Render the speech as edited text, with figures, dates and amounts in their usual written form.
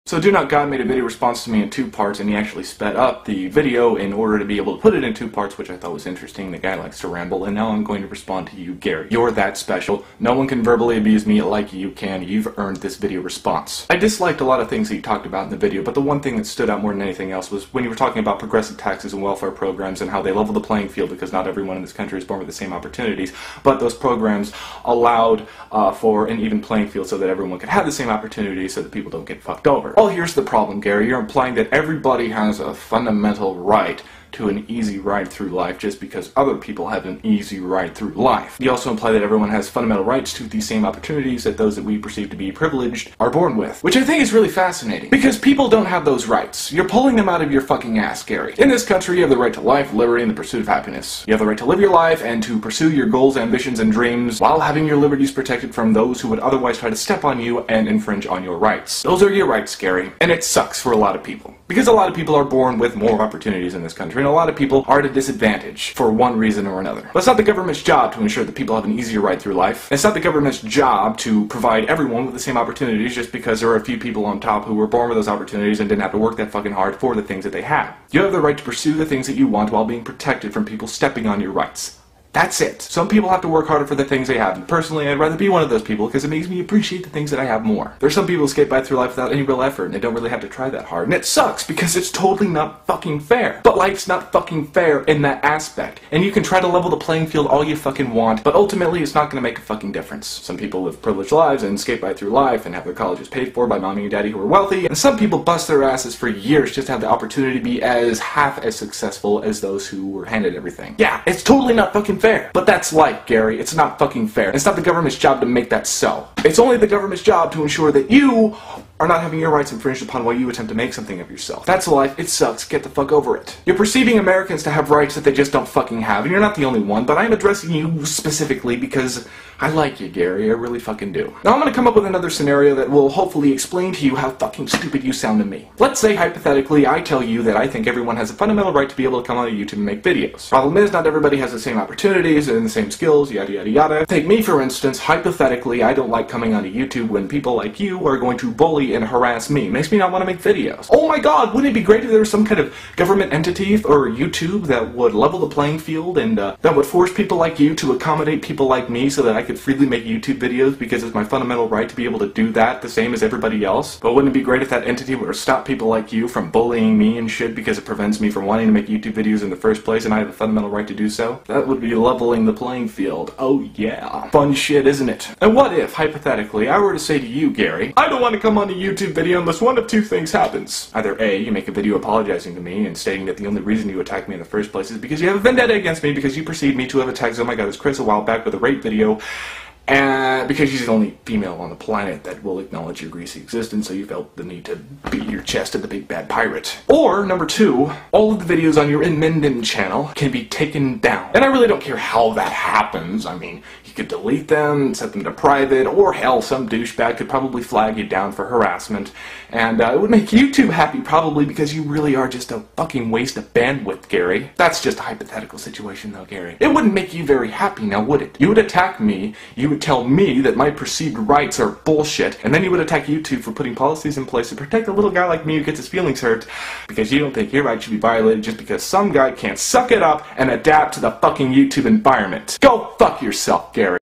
So Do Not God made a video response to me in 2 parts, and he actually sped up the video in order to be able to put it in 2 parts, which I thought was interesting. The guy likes to ramble, and now I'm going to respond to you, Gary. You're that special. No one can verbally abuse me like you can. You've earned this video response. I disliked a lot of things that you talked about in the video, but the one thing that stood out more than anything else was when you were talking about progressive taxes and welfare programs and how they level the playing field because not everyone in this country is born with the same opportunities, but those programs allowed for an even playing field so that everyone could have the same opportunities so that people don't get fucked over. Well, here's the problem, Gary. You're implying that everybody has a fundamental right to an easy ride through life just because other people have an easy ride through life. You also imply that everyone has fundamental rights to the same opportunities that those that we perceive to be privileged are born with. Which I think is really fascinating, because people don't have those rights. You're pulling them out of your fucking ass, Gary. In this country, you have the right to life, liberty, and the pursuit of happiness. You have the right to live your life and to pursue your goals, ambitions, and dreams while having your liberties protected from those who would otherwise try to step on you and infringe on your rights. Those are your rights, Gary. And it sucks for a lot of people. Because a lot of people are born with more opportunities in this country, and a lot of people are at a disadvantage for one reason or another. But it's not the government's job to ensure that people have an easier ride through life. It's not the government's job to provide everyone with the same opportunities just because there are a few people on top who were born with those opportunities and didn't have to work that fucking hard for the things that they have. You have the right to pursue the things that you want while being protected from people stepping on your rights. That's it. Some people have to work harder for the things they have, and personally I'd rather be one of those people because it makes me appreciate the things that I have more. There's some people who skate by through life without any real effort and they don't really have to try that hard, and it sucks because it's totally not fucking fair. But life's not fucking fair in that aspect, and you can try to level the playing field all you fucking want, but ultimately it's not going to make a fucking difference. Some people live privileged lives and skate by through life and have their colleges paid for by mommy and daddy who are wealthy, and some people bust their asses for years just to have the opportunity to be half as successful as those who were handed everything. Yeah, it's totally not fucking fair, but that's life, Gary. It's not fucking fair. It's not the government's job to make that so. It's only the government's job to ensure that you are not having your rights infringed upon while you attempt to make something of yourself. That's life. It sucks. Get the fuck over it. You're perceiving Americans to have rights that they just don't fucking have, and you're not the only one, but I'm addressing you specifically because I like you, Gary. I really fucking do. Now I'm gonna come up with another scenario that will hopefully explain to you how fucking stupid you sound to me. Let's say, hypothetically, I tell you that I think everyone has a fundamental right to be able to come on YouTube and make videos. Problem is, not everybody has the same opportunities and the same skills, yada yada yada. Take me, for instance. Hypothetically, I don't like coming onto YouTube when people like you are going to bully and harass me. It makes me not want to make videos. Oh my god, wouldn't it be great if there was some kind of government entity or YouTube that would level the playing field and that would force people like you to accommodate people like me so that I could freely make YouTube videos because it's my fundamental right to be able to do that the same as everybody else? But wouldn't it be great if that entity would stop people like you from bullying me and shit because it prevents me from wanting to make YouTube videos in the first place and I have a fundamental right to do so? That would be leveling the playing field. Oh yeah. Fun shit, isn't it? And what if, hypothetically, I were to say to you, Gary, I don't want to come on a YouTube video unless one of 2 things happens. Either A, you make a video apologizing to me and stating that the only reason you attacked me in the first place is because you have a vendetta against me because you perceived me to have attacked, oh my god, this Chris a while back with a rape video, and because she's the only female on the planet that will acknowledge your greasy existence, so you felt the need to beat your chest at the big bad pirate. Or, number 2, all of the videos on your inmendham channel can be taken down. And I really don't care how that happens. I mean, you could delete them, set them to private, or hell, some douchebag could probably flag you down for harassment. And it would make YouTube happy probably because you really are just a fucking waste of bandwidth, Gary. That's just a hypothetical situation though, Gary. It wouldn't make you very happy now, would it? You would attack me, you would tell me that my perceived rights are bullshit, and then you would attack YouTube for putting policies in place to protect a little guy like me who gets his feelings hurt because you don't think your rights should be violated just because some guy can't suck it up and adapt to the fucking YouTube environment. Go fuck yourself, Gary.